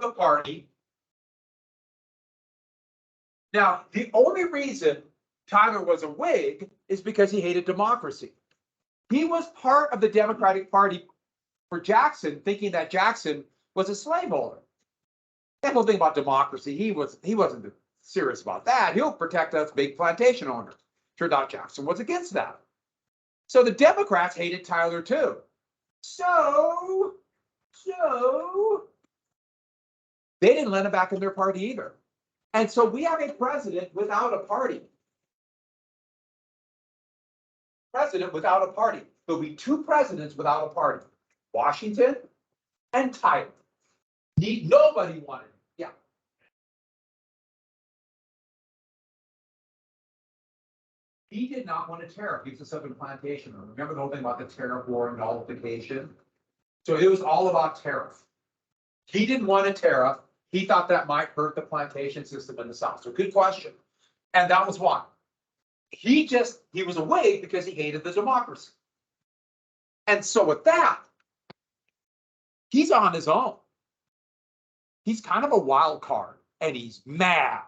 the party. Now, the only reason Tyler was a Whig is because he hated democracy. He was part of the Democratic Party for Jackson, thinking that Jackson was a slaveholder. That whole thing about democracy, he wasn't serious about that. He'll protect us big plantation owners. Turned out Jackson was against that. So the Democrats hated Tyler too. So they didn't let him back in their party either. And so we have a president without a party. President without a party. There'll be two presidents without a party. Washington and Tyler. Nobody wanted him. Yeah. He did not want a tariff. He was a Southern plantation owner. Remember the whole thing about the tariff war and nullification? So it was all about tariff. He didn't want a tariff. He thought that might hurt the plantation system in the South. So good question. And that was why. He was a Whig because he hated the democracy. And so with that, he's on his own. He's kind of a wild card, and he's mad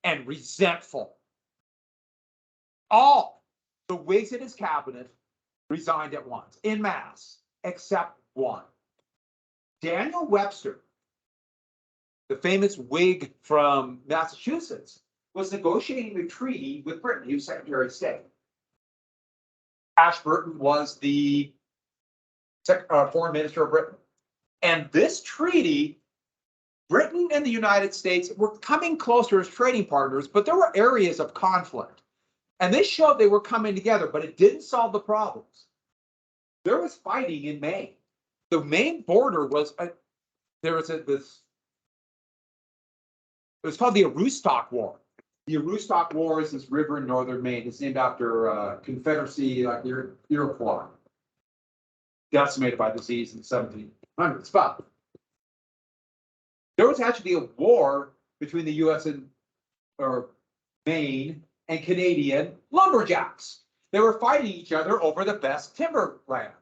and resentful. All the Whigs in his cabinet resigned at once, en masse, except one. Daniel Webster, the famous Whig from Massachusetts, was negotiating a treaty with Britain. He was Secretary of State. Ashburton was the Foreign Minister of Britain. And this treaty, Britain and the United States were coming closer as trading partners, but there were areas of conflict. And this showed they were coming together, but it didn't solve the problems. There was fighting in Maine. The Maine border was, it was called the Aroostook War. The Aroostook War is this river in northern Maine. It's named after Confederacy, like Iroquois, decimated by disease in the 1700s. But there was actually a war between the U.S. or Maine and Canadian lumberjacks. They were fighting each other over the best timber land.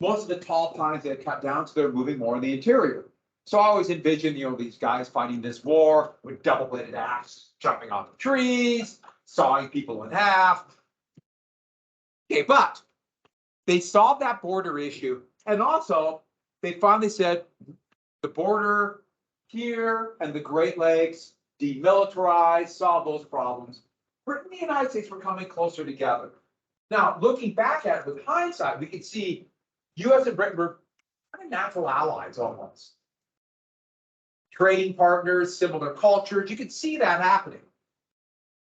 Most of the tall pines they had cut down, so they're moving more in the interior. So I always envision, these guys fighting this war with double-bladed axes, jumping off the trees, sawing people in half. Okay, but they solved that border issue, and also they finally said the border here and the Great Lakes demilitarized, solved those problems. Britain and the United States were coming closer together. Now, looking back at it with hindsight, we can see U.S. and Britain were kind of natural allies almost. Trading partners, similar cultures, you can see that happening.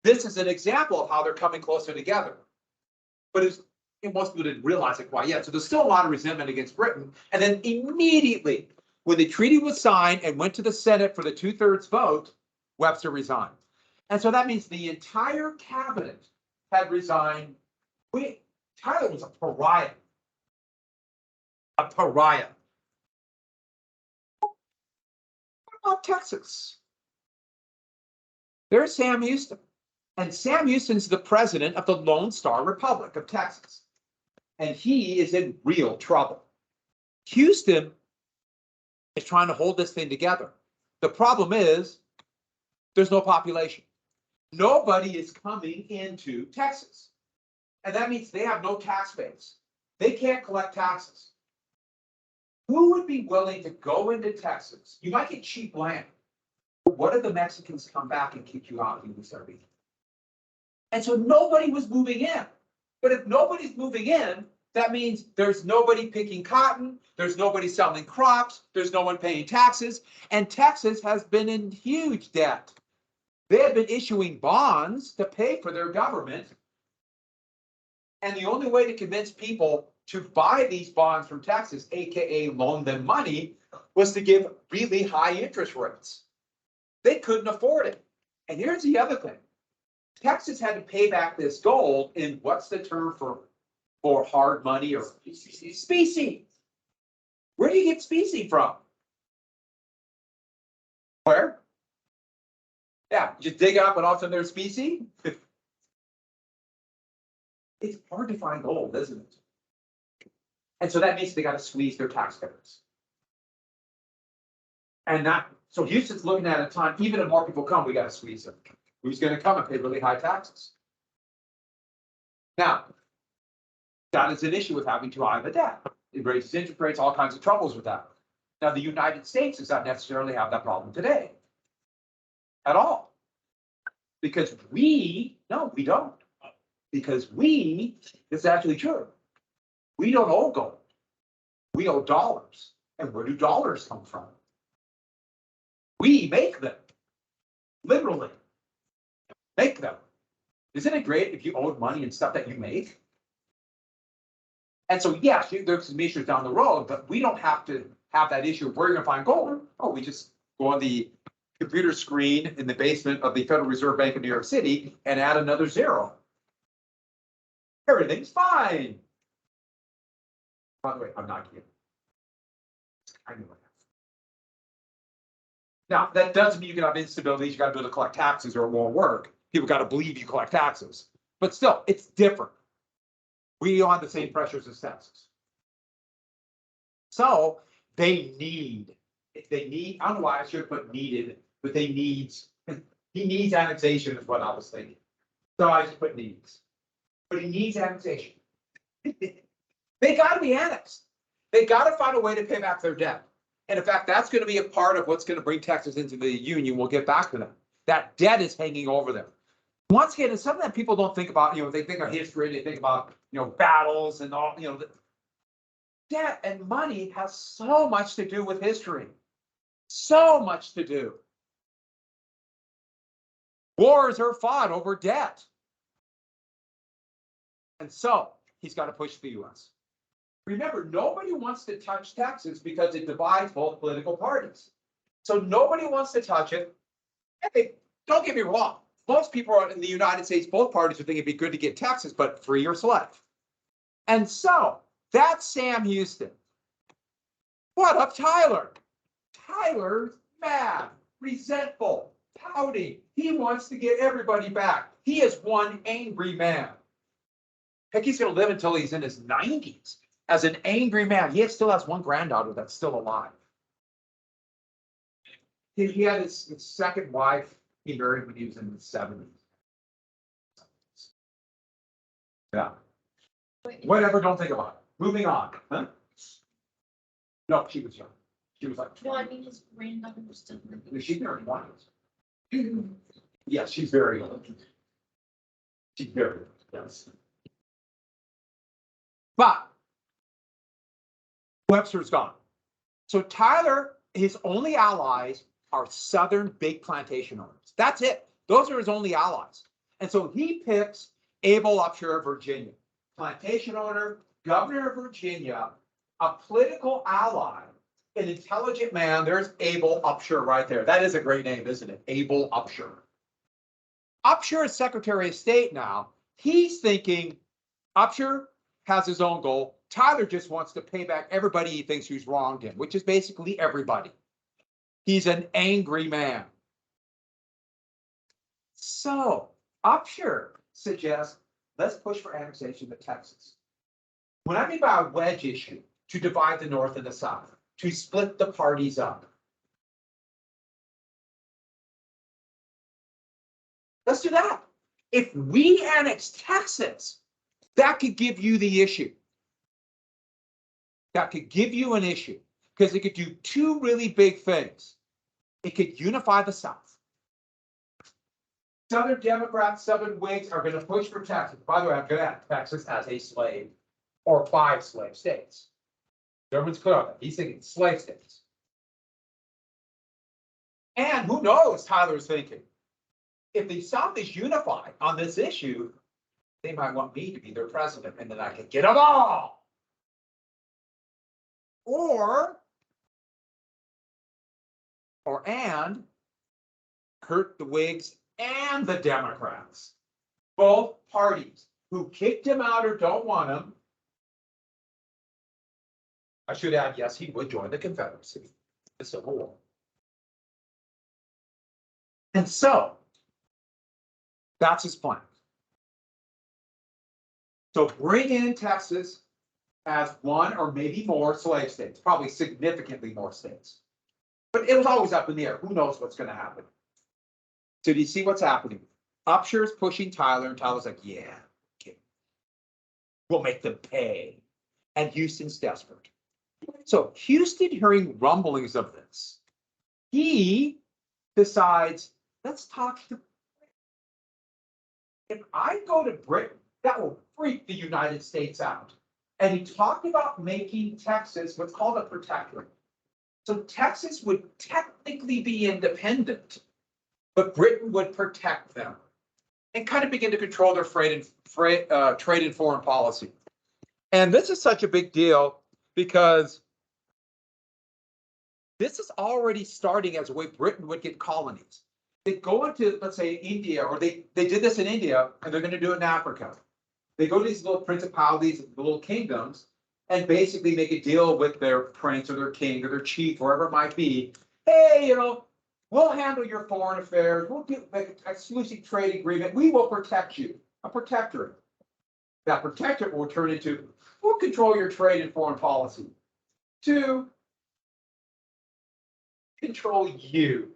This is an example of how they're coming closer together. But most people didn't realize it quite yet. So there's still a lot of resentment against Britain. And then immediately, when the treaty was signed and went to the Senate for the 2/3 vote, Webster resigned. And so that means the entire cabinet had resigned. Tyler was a pariah. A pariah. What about Texas? There's Sam Houston. And Sam Houston's the president of the Lone Star Republic of Texas. And he is in real trouble. Houston is trying to hold this thing together. The problem is there's no population. Nobody is coming into Texas. And that means they have no tax base. They can't collect taxes. Who would be willing to go into Texas? You might get cheap land. But what if the Mexicans come back and kick you out and you start beating? And so nobody was moving in. But if nobody's moving in, that means there's nobody picking cotton, there's nobody selling crops, there's no one paying taxes, and Texas has been in huge debt. They have been issuing bonds to pay for their government. And the only way to convince people to buy these bonds from Texas, aka loan them money, was to give really high interest rates. They couldn't afford it. And here's the other thing. Texas had to pay back this gold in, what's the term for hard money, or specie? Where do you get specie from? Where? Yeah, just dig up and all of a sudden there's specie. It's hard to find gold, isn't it? And so that means they got to squeeze their taxpayers. And that So Houston's looking at a time, even if more people come, we gotta squeeze them. Who's gonna come and pay really high taxes? Now, that is an issue with having too high of a debt. It raises interest rates, all kinds of troubles with that. Now, the United States does not necessarily have that problem today. At all. Because no, we don't. Because it's actually true. We don't owe gold. We owe dollars. And where do dollars come from? We make them. Literally. Make them. Isn't it great if you owed money and stuff that you make? And so, yes, there's some issues down the road, but we don't have to have that issue of where you're gonna find gold. Oh, we just go on the computer screen in the basement of the Federal Reserve Bank of New York City and add another zero. Everything's fine. By the way, I'm not kidding. I know it. Now, that doesn't mean you can have instabilities, you gotta be able to collect taxes or it won't work. People gotta believe you collect taxes. But still, it's different. We don't have the same pressures as Texas. So they need, I don't know why I should have put needed, but he needs annexation is what I was thinking. So I just put needs. But he needs annexation. They gotta be annexed. They gotta find a way to pay back their debt. And in fact, that's gonna be a part of what's gonna bring Texas into the union. We'll get back to that. That debt is hanging over them. Once again, it's something that people don't think about, they think of history, they think about, battles and all, debt and money has so much to do with history. So much to do. Wars are fought over debt. And so he's got to push the US. Remember, nobody wants to touch Texas because it divides both political parties. So nobody wants to touch it. And don't get me wrong. Most people in the United States, both parties would think it'd be good to get Texas, but free or slave. And so that's Sam Houston. What up, Tyler? Tyler's mad, resentful, pouting. He wants to get everybody back. He is one angry man. Heck, he's going to live until he's in his 90s as an angry man. He still has one granddaughter that's still alive. He had his second wife. He married when he was in his 70s. Yeah. Whatever, don't think about it. Moving on. Huh? No, she was young. She was like 20. No, I mean his granddaughter was still living. She's in her 20s. Yes, she's very old. She's very old, yes. But Webster's gone. So Tyler, his only allies are Southern big plantation owners. That's it. Those are his only allies. And so he picks Abel Upshur of Virginia, plantation owner, governor of Virginia, a political ally, an intelligent man. There's Abel Upshur right there. That is a great name, isn't it? Abel Upshur. Upshur is Secretary of State now. He's thinking Upshur has his own goal. Tyler just wants to pay back everybody he thinks who's wronged him, which is basically everybody. He's an angry man. So Upshur suggests, let's push for annexation of Texas. What I mean by a wedge issue, to divide the North and the South, to split the parties up. Let's do that. If we annex Texas, that could give you the issue. That could give you an issue because it could do two really big things. It could unify the South. Southern Democrats, Southern Whigs are going to push for Texas. By the way, I'm going to have Texas as a slave or 5 slave states. German's clear on that. He's thinking slave states. And who knows, Tyler's thinking, if the South is unified on this issue, they might want me to be their president and then I can get them all. And hurt the Whigs and the Democrats. Both parties who kicked him out or don't want him. I should add, yes, he would join the Confederacy, the Civil War. And so, that's his plan. So bring in Texas as one or maybe more slave states, probably significantly more states. But it was always up in the air. Who knows what's gonna happen? So do you see what's happening? Upsher's pushing Tyler, and Tyler's like, yeah, okay. We'll make them pay. And Houston's desperate. So Houston, hearing rumblings of this, he decides, let's talk to. If I go to Britain, that will freak the United States out. And he talked about making Texas what's called a protectorate. So Texas would technically be independent, but Britain would protect them and kind of begin to control their trade and foreign policy. And this is such a big deal because this is already starting as a way Britain would get colonies. They go into, let's say, India, or they did this in India, and they're going to do it in Africa. They go to these little principalities, little kingdoms, and basically make a deal with their prince or their king or their chief, wherever it might be. Hey, we'll handle your foreign affairs. We'll make an exclusive trade agreement. We will protect you. A protectorate. That protectorate will turn into, we'll control your trade and foreign policy. 2, control you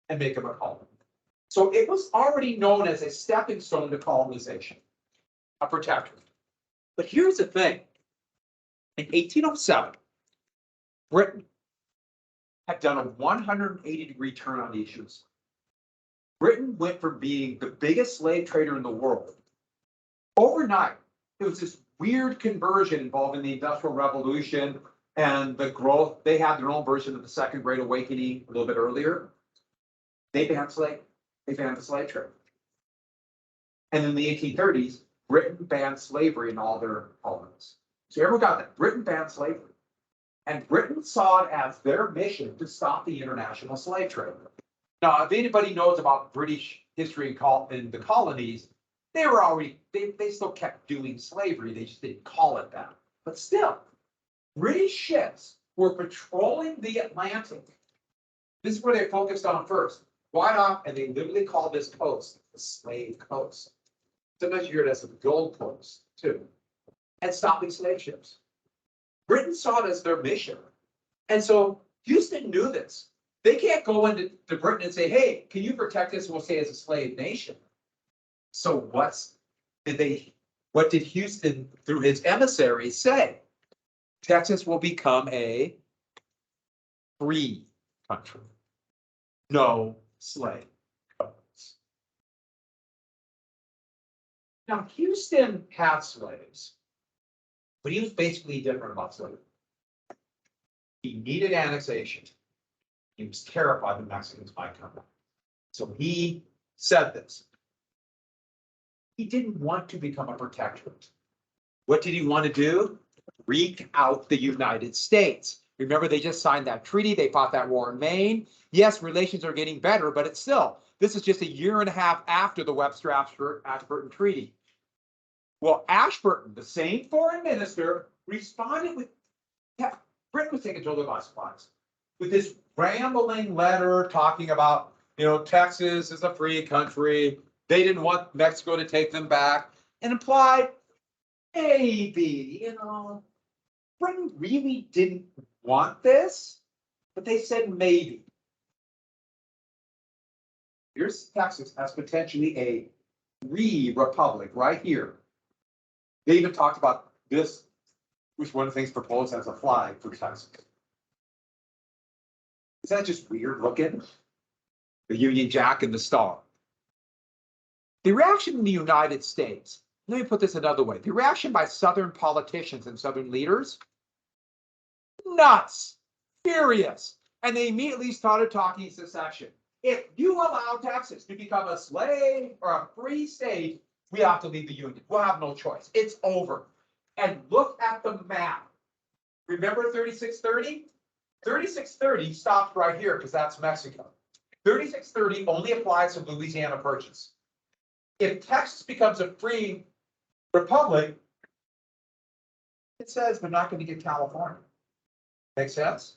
and make them a colony. So it was already known as a stepping stone to colonization, a protectorate. But here's the thing. In 1807, Britain had done a 180-degree turn on the issues. Britain went from being the biggest slave trader in the world. Overnight, it was this weird conversion involving the Industrial Revolution and the growth. They had their own version of the Second Great Awakening a little bit earlier. They banned the slave trade. And in the 1830s, Britain banned slavery in all their colonies. So everyone got that. Britain banned slavery. And Britain saw it as their mission to stop the international slave trade. Now, if anybody knows about British history in the colonies, they were already, they still kept doing slavery. They just didn't call it that. But still, British ships were patrolling the Atlantic. This is where they focused on first. Right off, and they literally called this coast the Slave Coast. Sometimes you hear it as the Gold Coast, too. And stopping slave ships. Britain saw it as their mission. And so Houston knew this. They can't go into Britain and say, hey, can you protect us? We'll stay as a slave nation. So what did Houston, through his emissaries, say? Texas will become a free country. No slave codes. Now, Houston had slaves, but he was basically different about slavery. He needed annexation. He was terrified the Mexicans might come. So he said this. He didn't want to become a protectorate. What did he want to do? Wreak out the United States. Remember, they just signed that treaty. They fought that war in Maine. Yes, relations are getting better, but it's still, this is just a year and a half after the Webster-Ashburton Treaty. Well, Ashburton, the same foreign minister, responded with, yeah, Britain was taken totally by surprise with this rambling letter talking about, Texas is a free country. They didn't want Mexico to take them back, and implied maybe, Britain really didn't want this, but they said maybe. Here's Texas as potentially a republic right here. They even talked about this, which one of the things proposed as a flag for Texas. Is that just weird looking? The Union Jack and the star. The reaction in the United States, let me put this another way. The reaction by Southern politicians and Southern leaders, nuts, furious. And they immediately started talking secession. If you allow Texas to become a slave or a free state, we have to leave the Union. We'll have no choice. It's over. And look at the map. Remember 3630? 3630 stops right here because that's Mexico. 3630 only applies to Louisiana Purchase. If Texas becomes a free republic, it says they're not going to get California. Make sense?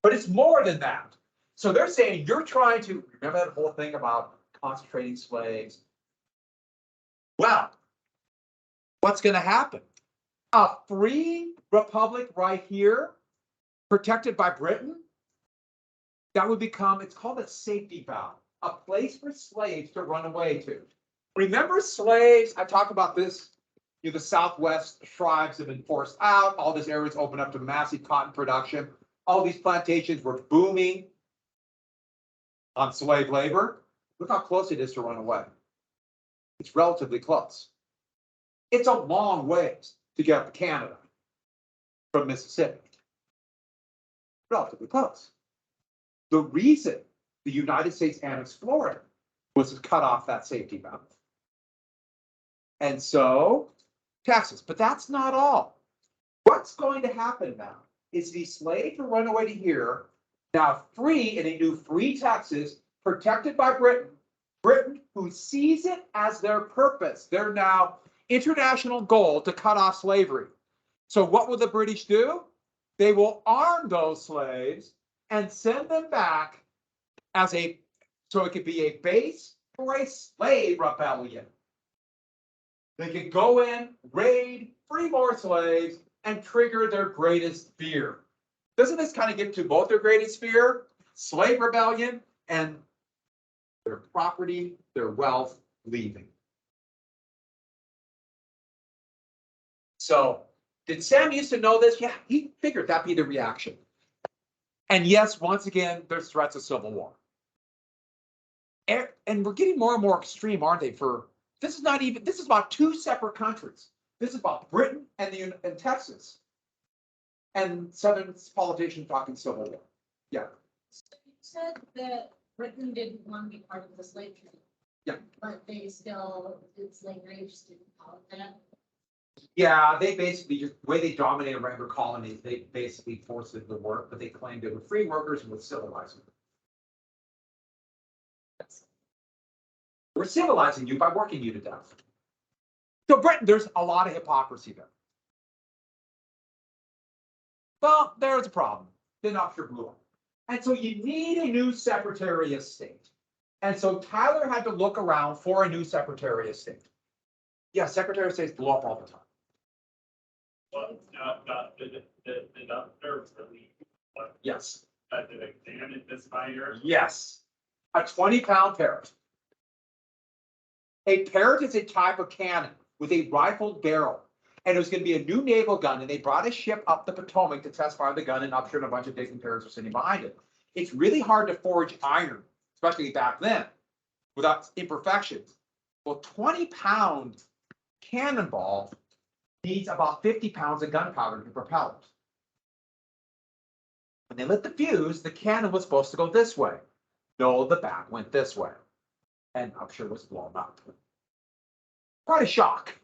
But it's more than that. So they're saying you're trying to, remember that whole thing about concentrating slaves? Well, what's going to happen? A free republic right here, protected by Britain, that would become, it's called a safety valve, a place for slaves to run away to. Remember slaves, I talk about this, the Southwest tribes have been forced out, all this area is opened up to massive cotton production. All these plantations were booming on slave labor. Look how close it is to run away. It's relatively close. It's a long ways to get up to Canada from Mississippi. Relatively close. The reason the United States annexed Florida was to cut off that safety valve. And so, Texas, but that's not all. What's going to happen now is these slaves who run away to here, now free in a new free Texas, protected by Britain, Britain who sees it as their purpose, their now international goal to cut off slavery. So what will the British do? They will arm those slaves and send them back as a, so it could be a base for a slave rebellion. They could go in, raid, free more slaves, and trigger their greatest fear. Doesn't this kind of get to both their greatest fear? Slave rebellion and their property, their wealth leaving. So, did Sam used to know this? Yeah, he figured that'd be the reaction. And yes, once again, there's threats of civil war. And we're getting more and more extreme, aren't they? This is not even, this is about two separate countries. This is about Britain and Texas. And Southern politicians talking civil war. Yeah. So you said that Britain didn't want to be part of the slave trade. Yeah. But they still did slavery, just didn't call it that. Yeah, they basically, just the way they dominated regular colonies, they basically forced it to work, but they claimed they were free workers and would civilize them. We're civilizing you by working you to death. So Britain, there's a lot of hypocrisy there. Well, there's a problem. Then offshore blew up. And so you need a new Secretary of State. And so Tyler had to look around for a new Secretary of State. Yeah, Secretary of States blow up all the time. Well, the doctor really, Yes. did examine this fire. Yes. A 20-pound parrot. A parrot is a type of cannon with a rifled barrel. And it was going to be a new naval gun. And they brought a ship up the Potomac to test fire the gun. And I'm sure a bunch of different parrots were sitting behind it. It's really hard to forge iron, especially back then, without imperfections. Well, 20-pound cannonball needs about 50 pounds of gunpowder to propel it. When they lit the fuse, the cannon was supposed to go this way. No, the back went this way. And I'm sure it was blown up. Quite a shock.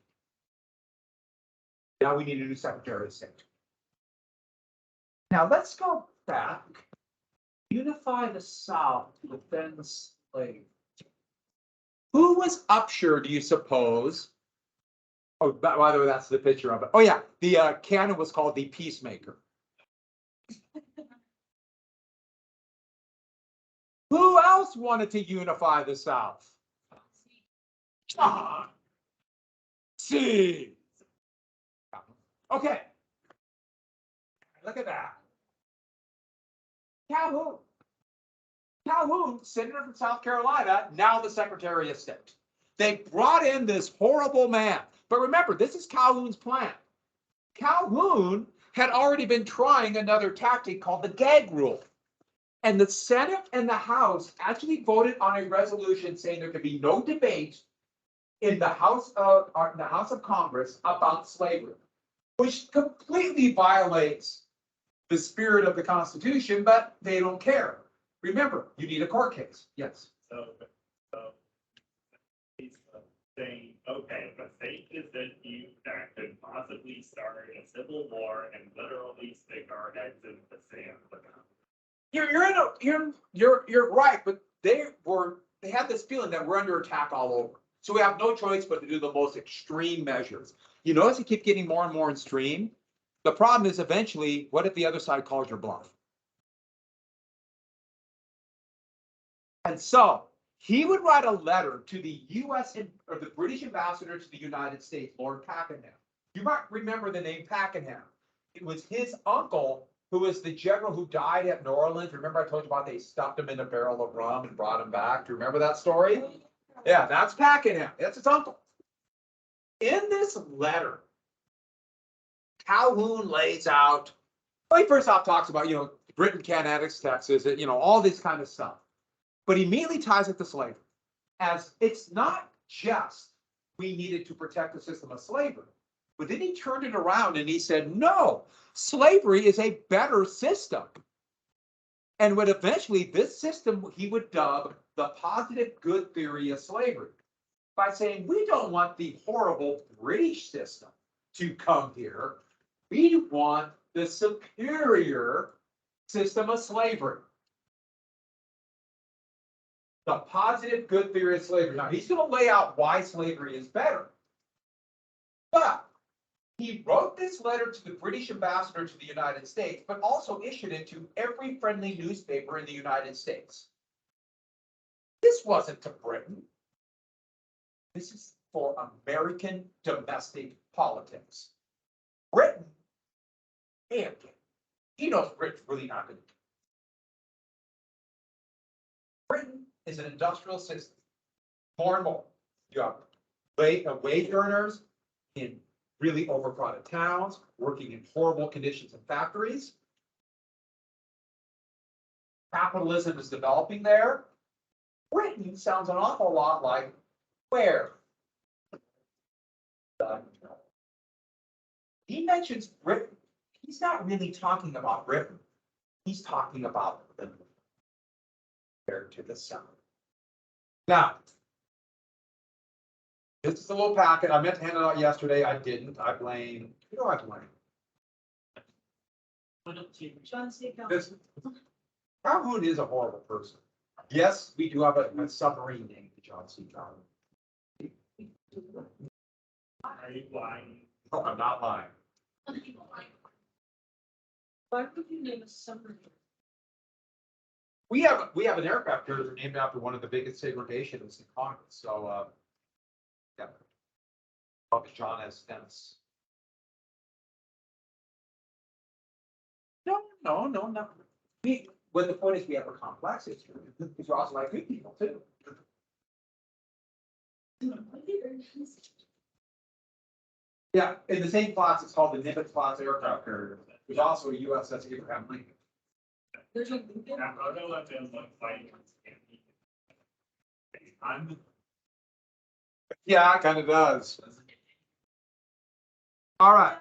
Now we need a new Secretary of State. Now let's go back. Unify the South to defend the slave. Who was Upshur, do you suppose? Oh, by the way, that's the picture of it. Oh yeah, the cannon was called the Peacemaker. Who else wanted to unify the South? John C. Okay. Look at that. Calhoun. Calhoun, senator from South Carolina, now the Secretary of State. They brought in this horrible man. But remember, this is Calhoun's plan. Calhoun had already been trying another tactic called the gag rule. And the Senate and the House actually voted on a resolution saying there could be no debate in the House of Congress about slavery, which completely violates the spirit of the Constitution, but they don't care. Remember, you need a court case. Yes. So he's saying, okay, the state is that you that could possibly start a civil war and literally stick our heads in the sand. You're right, but they had this feeling that we're under attack all over. So we have no choice but to do the most extreme measures. You notice you keep getting more and more extreme. The problem is eventually, what if the other side calls your bluff? And so he would write a letter to the U.S. or the British ambassador to the United States, Lord Pakenham. You might remember the name Pakenham. It was his uncle who was the general who died at New Orleans. Remember I told you about they stuffed him in a barrel of rum and brought him back? Do you remember that story? Yeah, that's Pakenham. That's his uncle. In this letter, Calhoun lays out, well, he first off talks about, Britain can't annex Texas, all this kind of stuff. But he immediately ties it to slavery, as it's not just we needed to protect the system of slavery. But then he turned it around and he said, no, slavery is a better system. And would eventually this system he would dub the positive good theory of slavery, by saying we don't want the horrible British system to come here. We want the superior system of slavery. The positive good theory of slavery. Now he's going to lay out why slavery is better. But he wrote this letter to the British ambassador to the United States, but also issued it to every friendly newspaper in the United States. This wasn't to Britain. This is for American domestic politics. Britain, and he knows Britain's really not going to do. Britain is an industrial system. More and more. You have wage earners in really overcrowded towns, working in horrible conditions in factories. Capitalism is developing there. Britain sounds an awful lot like where? He mentions Britain. He's not really talking about Britain. He's talking about the there to the south. Now, this is a little packet. I meant to hand it out yesterday. I didn't. I blame. Who do I blame? John C. Calhoun. This Calhoun is a horrible person. Yes, we do have a submarine named John C. Calhoun. Are you lying? No, I'm not lying. Why would you name a submarine? We have an aircraft carrier named after one of the biggest segregationists in Congress. So, yeah, probably John S. Stennis. No. But the point is, we have a complex history. These are also like good people too. Yeah, in the same class, it's called the Nimitz class aircraft carrier. There's also a USS Abraham Lincoln. There's a. That photo of him looks like. Yeah, it kind of does. All right.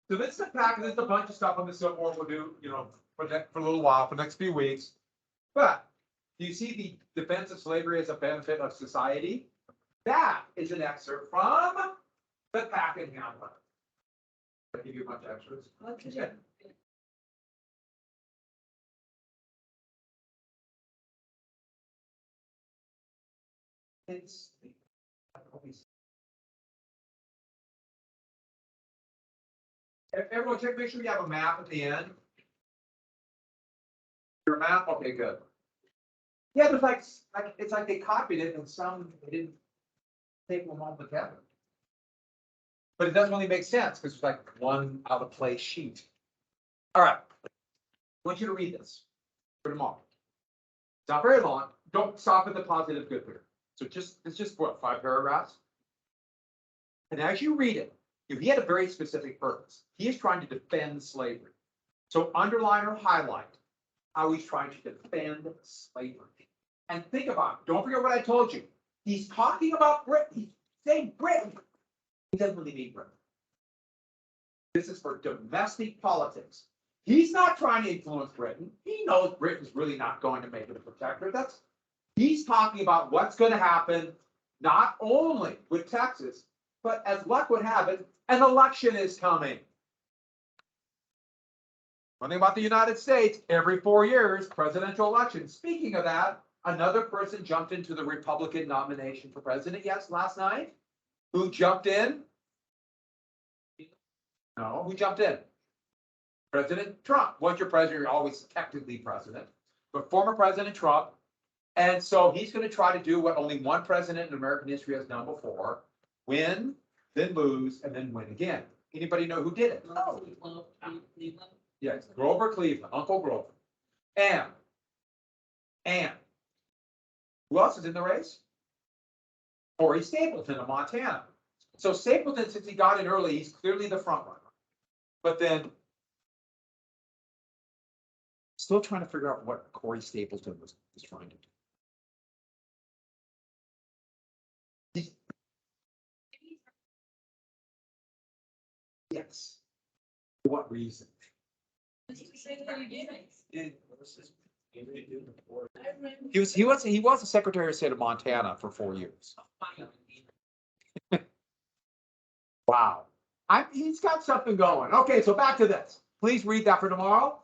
So this is a packet. There's a bunch of stuff on the Civil War we'll do, for a little while, for the next few weeks. But do you see the defense of slavery as a benefit of society? That is an excerpt from the Pakenham letter. I'll give you a bunch of extras. Okay. It's everyone check, make sure you have a map at the end. Your map, okay, good. Yeah, there's like it's like they copied it and some they didn't take them all together. But it doesn't really make sense because it's like one out of place sheet. All right. I want you to read this for tomorrow. It's not very long. Don't stop at the positive good here. So it's just what, 5 paragraphs? And as you read it, he had a very specific purpose. He is trying to defend slavery. So underline or highlight how he's trying to defend slavery. And think about it. Don't forget what I told you. He's talking about Britain. He's saying Britain. He doesn't really mean Britain. This is for domestic politics. He's not trying to influence Britain. He knows Britain's really not going to make it a protectorate. He's talking about what's going to happen, not only with Texas, but as luck would have it, an election is coming. One thing about the United States, every 4 years, presidential election. Speaking of that, another person jumped into the Republican nomination for president, last night. Who jumped in? No, who jumped in? President Trump. Once you're president, you're always technically president, but former President Trump. And so he's going to try to do what only one president in American history has done before: win, then lose, and then win again. Anybody know who did it? Yes, Grover Cleveland, Uncle Grover. And who else is in the race? Corey Stapleton of Montana. So Stapleton, since he got in early, he's clearly the front runner. But then still trying to figure out what Corey Stapleton was trying to do. Yes. For what reason? He was the Secretary of State of Montana for 4 years. Wow. He's got something going. Okay, so back to this. Please read that for tomorrow.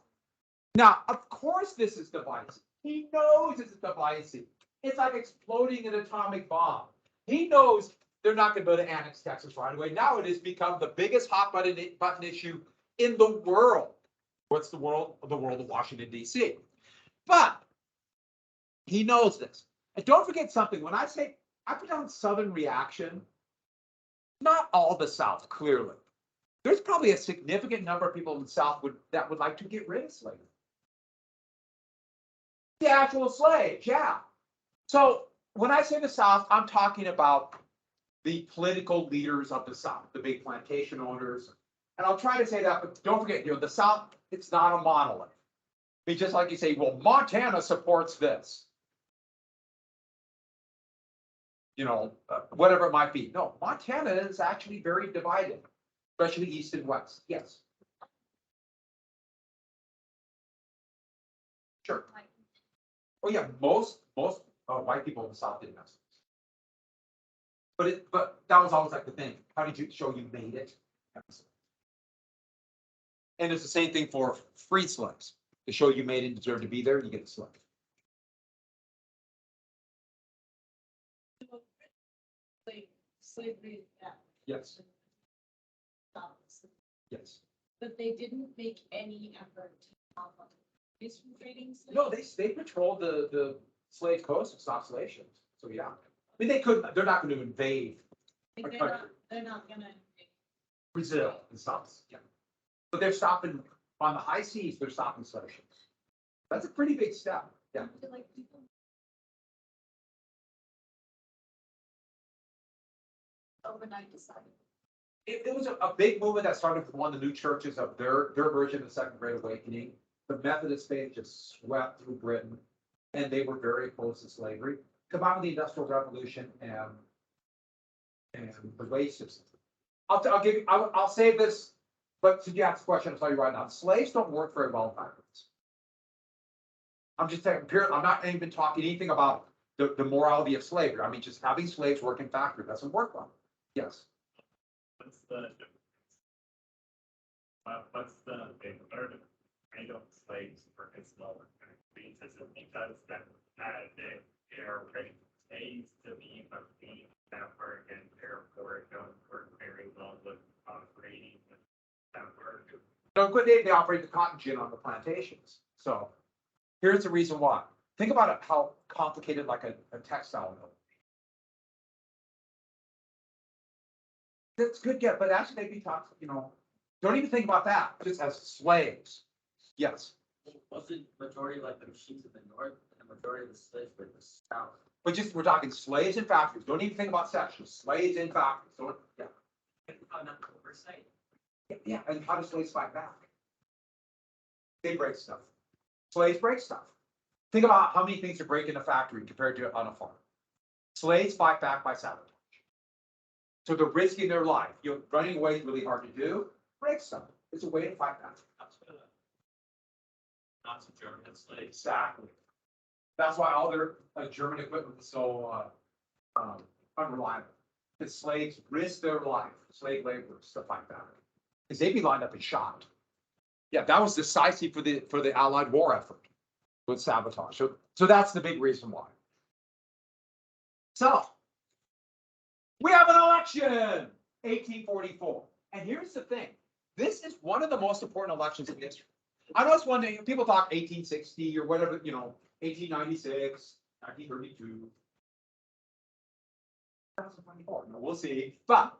Now, of course, this is divisive. He knows it's divisive. It's like exploding an atomic bomb. He knows they're not going to be able to annex Texas right away. Now it has become the biggest hot button issue in the world. What's the world? The world of Washington, D.C. But he knows this. And don't forget something. When I say I put down Southern reaction, not all the South, clearly. There's probably a significant number of people in the South that would like to get rid of slavery. The actual slaves, yeah. So when I say the South, I'm talking about the political leaders of the South, the big plantation owners. And I'll try to say that, but don't forget, the South, it's not a monolith. It's just like you say, well, Montana supports this. Whatever it might be. No, Montana is actually very divided, especially East and West. Yes. Sure. Oh yeah, most white people in the South didn't have slaves. But that was always like the thing. How did you show you made it? And it's the same thing for free slaves. To show you made it, deserve to be there, you get a slave. Slavery, yeah. Yes. Yes. But they didn't make any effort to stop slaves from trading slaves. No, they patrolled the slave coast and stopped slave ships. So yeah, I mean they couldn't. They're not going to invade Like, a they're country. they're not gonna. Brazil and stuff. Yeah, but they're stopping on the high seas. They're stopping slave ships. That's a pretty big step. Yeah. Like, people overnight decided. It was a big movement that started with one of the new churches of their version of the Second Great Awakening. The Methodist faith just swept through Britain, and they were very opposed to slavery. Combined with the Industrial Revolution and the wage system. I'll save this, but to ask the question, I'll tell you right now, slaves don't work very well in factories. I'm just saying, I'm not even talking anything about the morality of slavery. I mean, just having slaves work in factories doesn't work well. Yes. What's the big burden? I don't slaves for his lower because that their rate pays to be a clean network and therefore don't work very well with operating network. No, good. They operate the cotton gin on the plantations. So here's the reason why. Think about it, how complicated like a textile mill. That's good, yeah, but actually they'd be taught, don't even think about that, just as slaves. Yes. Wasn't majority like the machines in the north and the majority of the slaves were in the south? But we're talking slaves in factories. Don't even think about sections. Slaves in factories. So, yeah. Not oversight. Yeah. And how do slaves fight back? They break stuff. Slaves break stuff. Think about how many things are break in a factory compared to on a farm. Slaves fight back by sabotage. So they're risking their life. Running away is really hard to do. Break stuff. It's a way to fight back. Not some German slaves. Exactly. That's why all their German equipment is so unreliable. The slaves risk their life, slave laborers, to fight back, because they'd be lined up and shot. Yeah, that was decisive for the Allied war effort with sabotage. So that's the big reason why. So we have an election, 1844, and here's the thing: this is one of the most important elections in history. I know it's one day people talk 1860 or whatever, 1896, 1932. No, we'll see. But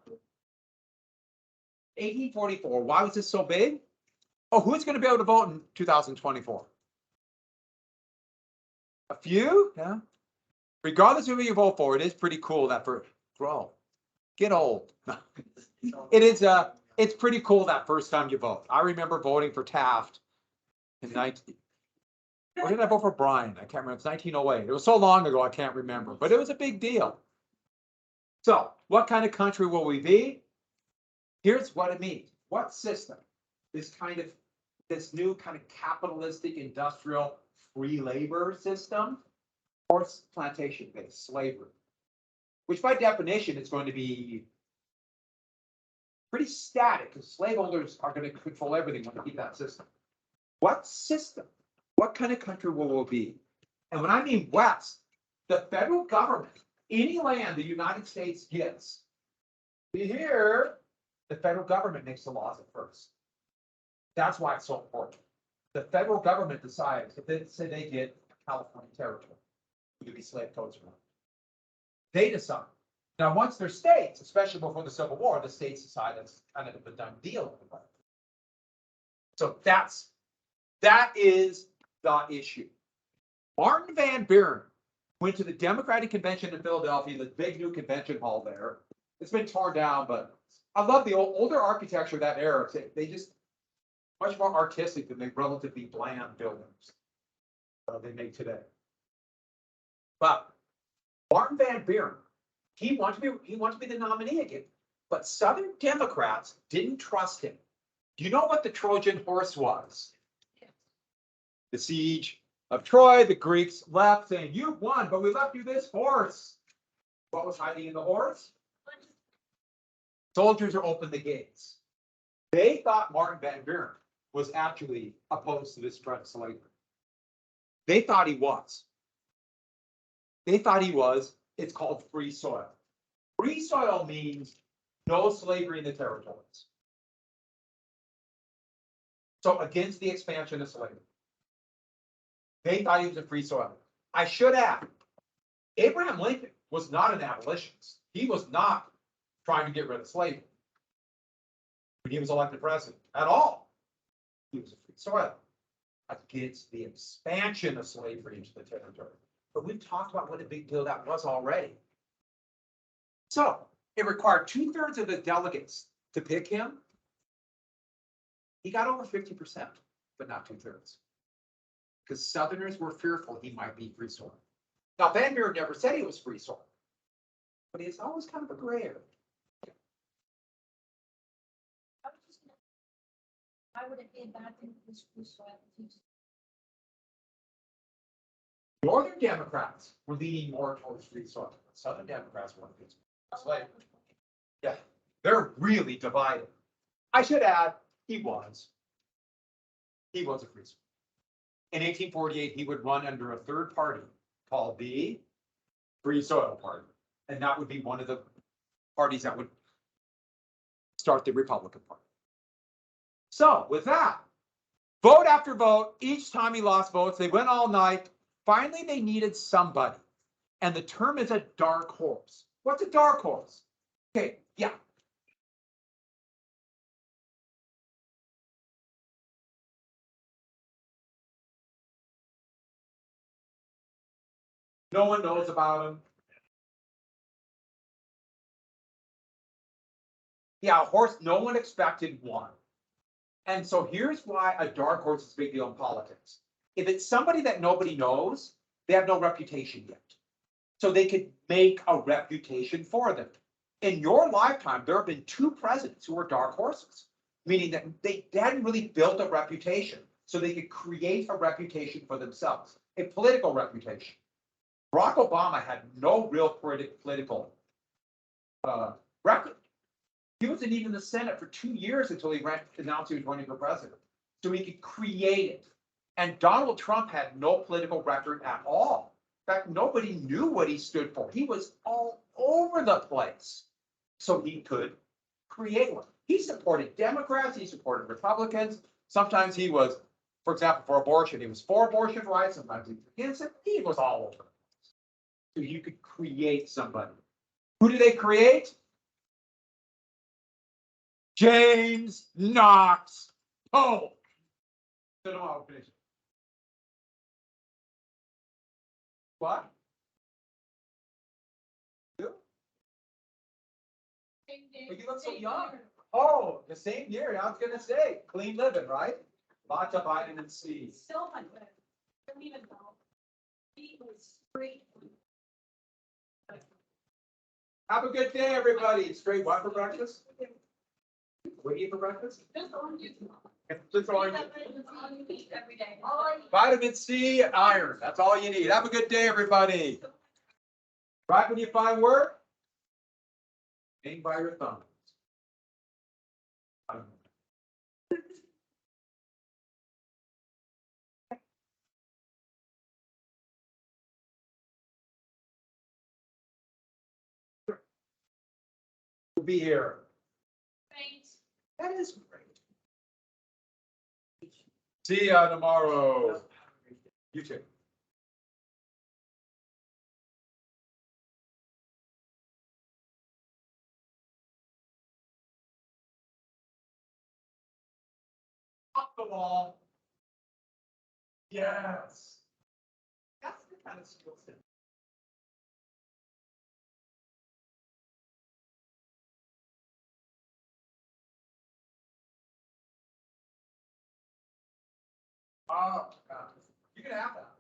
1844, why was this so big? Oh, who's going to be able to vote in 2024? A few, yeah. Regardless of who you vote for, it is pretty cool that get old. It is, it's pretty cool that first time you vote. I remember voting for Taft in 19, or did I vote for Bryan? I can't remember. It's 1908. It was so long ago, I can't remember, but it was a big deal. So what kind of country will we be? Here's what it means. What system? This new kind of capitalistic industrial free labor system, or plantation-based slavery, which by definition is going to be pretty static because slave owners are going to control everything when they keep that system. What system? What kind of country will we be? And when I mean West, the federal government, any land the United States gets, here, the federal government makes the laws at first. That's why it's so important. The federal government decides if they say they get California territory, to be slave codes around. They decide. Now, once they're states, especially before the Civil War, the states decide that's kind of a done deal. So that is the issue. Martin Van Buren went to the Democratic Convention in Philadelphia, the big new convention hall there. It's been torn down, but I love the older architecture of that era. They just much more artistic than the relatively bland buildings they make today. But Martin Van Buren, he wanted to be the nominee again, but Southern Democrats didn't trust him. Do you know what the Trojan horse was? The siege of Troy. The Greeks left saying, "You won, but we left you this horse." What was hiding in the horse? Soldiers are open the gates. They thought Martin Van Buren was actually opposed to this threat of slavery. They thought he was. It's called free soil. Free soil means no slavery in the territories. So against the expansion of slavery. They thought he was a free soil. I should add, Abraham Lincoln was not an abolitionist. He was not trying to get rid of slavery when he was elected president at all. He was a free soil against the expansion of slavery into the territory. But we've talked about what a big deal that was already. So it required 2/3 of the delegates to pick him. He got over 50%, but not 2/3. Because Southerners were fearful he might be free soil. Now, Van Buren never said he was free soil, but it's always kind of a gray area. Why would it be a bad thing for this free soil? Northern Democrats were leaning more towards free soil. Southern Democrats were against slavery. Yeah, they're really divided. I should add, he was a free soil. In 1848, he would run under a third party called the Free Soil Party. And that would be one of the parties that would start the Republican Party. So with that, vote after vote, each time he lost votes, they went all night. Finally, they needed somebody. And the term is a dark horse. What's a dark horse? Okay, yeah. No one knows about him. Yeah, a horse no one expected won. And so here's why a dark horse is a big deal in politics. If it's somebody that nobody knows, they have no reputation yet. So they could make a reputation for them. In your lifetime, there have been 2 presidents who were dark horses, meaning that they hadn't really built a reputation, so they could create a reputation for themselves, a political reputation. Barack Obama had no real political record. He wasn't even in the Senate for 2 years until he announced he was running for president. So he could create it. And Donald Trump had no political record at all. In fact, nobody knew what he stood for. He was all over the place. So he could create one. He supported Democrats, he supported Republicans. Sometimes he was, for example, for abortion, he was for abortion rights, sometimes he was against it. He was all over the place. So you could create somebody. Who did they create? James Knox Polk. tomorrow, finish. What? You? But you look so young. Oh, the same year, I was gonna say, clean living, right? Lots of vitamin C. So much better. Don't even know. He was straight. Have a good day, everybody. Straight what for breakfast? What do you eat for breakfast? Just oranges. Just orange. Every day. Vitamin C, iron. That's all you need. Have a good day, everybody. Right when you find work, aim by your thumb. We'll be here. Thanks. That is great. See ya tomorrow. You too. Off the wall. Yes. That's the kind of skill set. Oh, God. You can have that.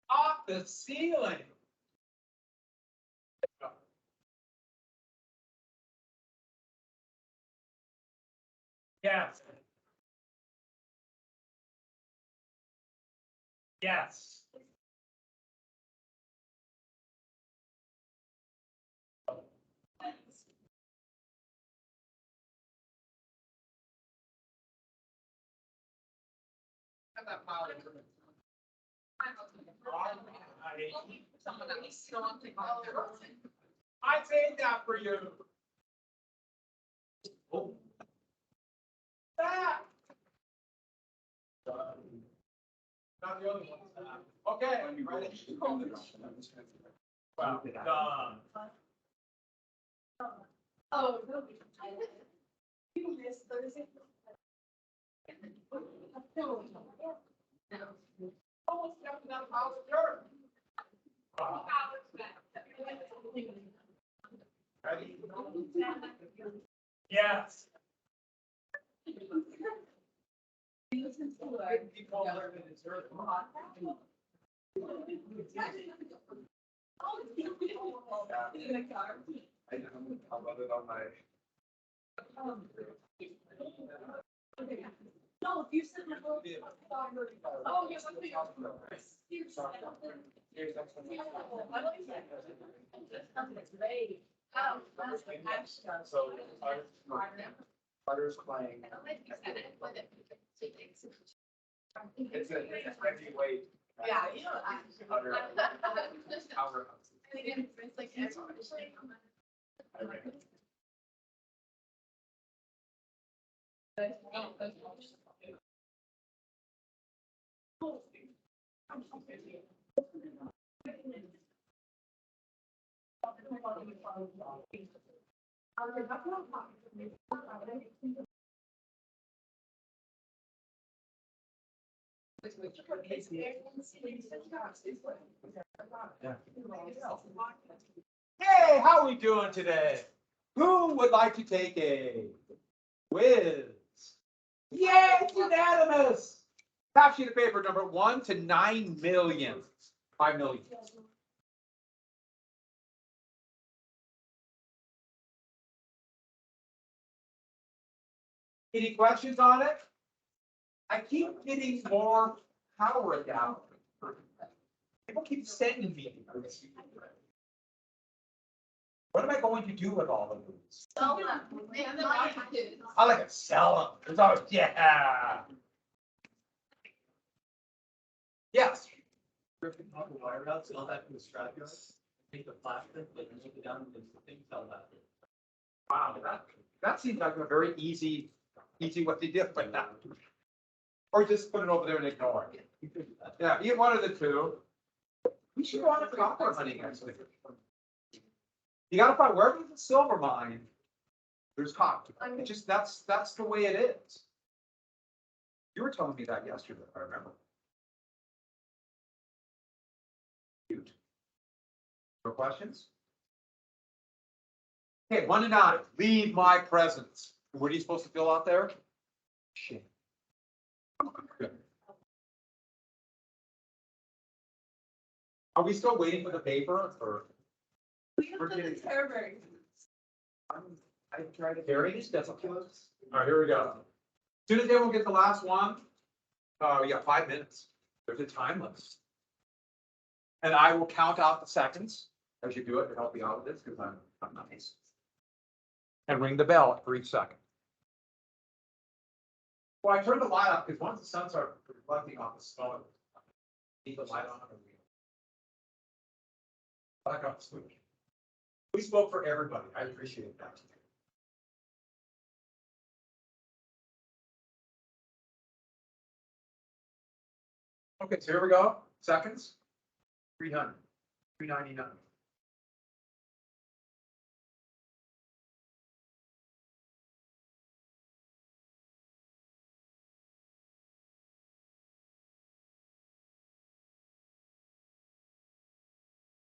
Off the ceiling. Yes. Yes. Have that pile of information. I saved that for you. Oh. That. Not the other one. Okay, you ready? Well, done. Oh, no. You missed Thursday. Almost stepped in that pile of dirt. Ready? Yes. People learn in this earth. I know, I'll run it on my. No, if you said. Oh, yes, I'm thinking. So, Butter's playing. It's a heavyweight. Yeah, you know. Butter. Powerhouse. It's like. I ran. Hey, how are we doing today? Who would like to take a quiz? Yay, it's unanimous. Top sheet of paper number 1 to 9 million. 5 million. Any questions on it? I keep getting more power down. People keep sending me. What am I going to do with all of these? I like to sell them. It's always, yeah. Yes. Griffin, pop the wire out, sell that to the scrapyard, take the plastic, like, take it down, and the thing, sell that. Wow, that seems like a very easy what they did, but not. Or just put it over there and ignore it. Yeah, either one of the two. We should go on a copper hunting expedition. You gotta find wherever there's a silver mine, there's copper. It just, that's the way it is. You were telling me that yesterday, I remember. Cute. No questions? Okay, 1 to 9, leave my presence. What are you supposed to fill out there? Shit. Are we still waiting for the paper or? We have to the Terberg. I tried to carry these difficult. All right, here we go. As soon as they will get the last one, we got 5 minutes. There's a time limit. And I will count out the seconds as you do it to help you out with this because I'm nice. And ring the bell for each second. Well, I turned the light off because once the sun starts reflecting off the snow, keep the light on. Back up the switch. We spoke for everybody. I appreciate that. Okay, so here we go. Seconds. 300, 399.